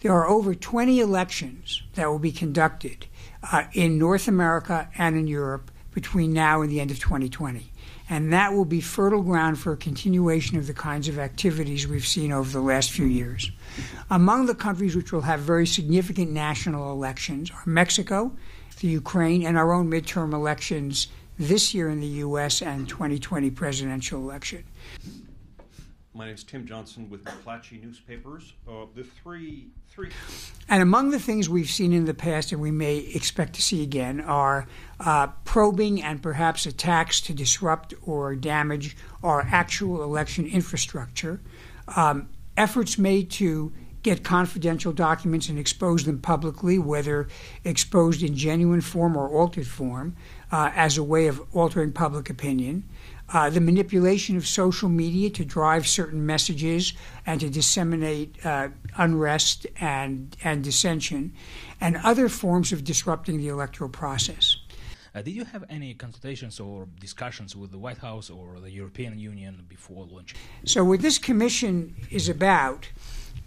There are over 20 elections that will be conducted in North America and in Europe between now and the end of 2020. And that will be fertile ground for a continuation of the kinds of activities we've seen over the last few years. Among the countries which will have very significant national elections are Mexico, the Ukraine, and our own midterm elections this year in the U.S. and 2020 presidential election. My name is Tim Johnson with McClatchy Newspapers. And among the things we've seen in the past and we may expect to see again are probing and perhaps attacks to disrupt or damage our actual election infrastructure, efforts made to get confidential documents and expose them publicly, whether exposed in genuine form or altered form, as a way of altering public opinion. The manipulation of social media to drive certain messages and to disseminate unrest and dissension, and other forms of disrupting the electoral process. Did you have any consultations or discussions with the White House or the European Union before launching? So what this commission is about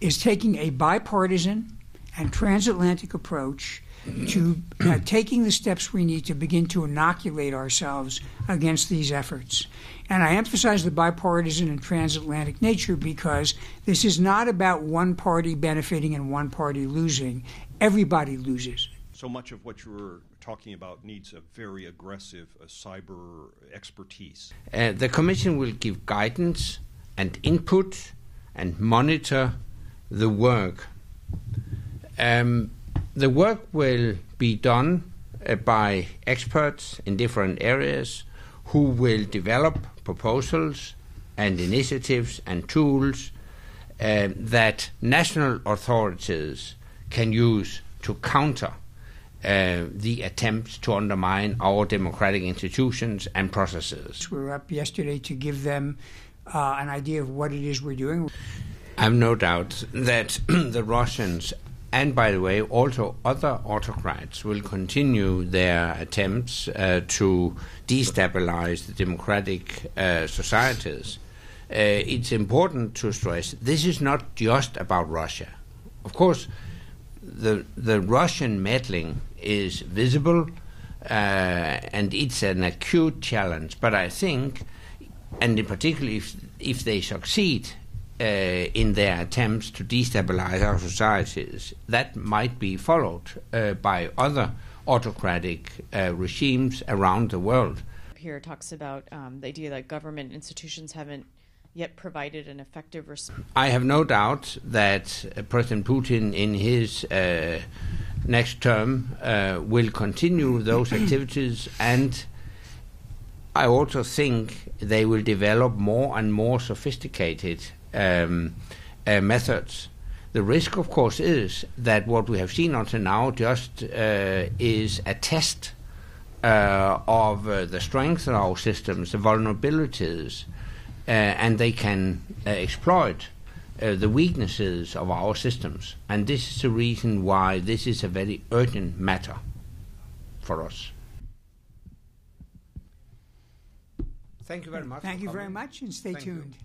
is taking a bipartisan and transatlantic approach to taking the steps we need to begin to inoculate ourselves against these efforts. And I emphasize the bipartisan and transatlantic nature because this is not about one party benefiting and one party losing. Everybody loses. So much of what you're talking about needs a very aggressive cyber expertise. The Commission will give guidance and input and monitor the work. The work will be done by experts in different areas who will develop proposals and initiatives and tools that national authorities can use to counter the attempts to undermine our democratic institutions and processes. We were up yesterday to give them an idea of what it is we're doing. I have no doubt that the Russians, and by the way, also other autocrats, will continue their attempts to destabilize the democratic societies. It's important to stress this is not just about Russia. Of course, the Russian meddling is visible and it's an acute challenge. But I think, and in particular if they succeed in their attempts to destabilize our societies, that might be followed by other autocratic regimes around the world. Here talks about the idea that government institutions haven't yet provided an effective response. I have no doubt that President Putin in his next term will continue those activities, and I also think they will develop more and more sophisticated methods. The risk, of course, is that what we have seen until now just is a test of the strength of our systems, the vulnerabilities, and they can exploit the weaknesses of our systems. And this is the reason why this is a very urgent matter for us. Thank you very much. Thank you very much, and stay tuned.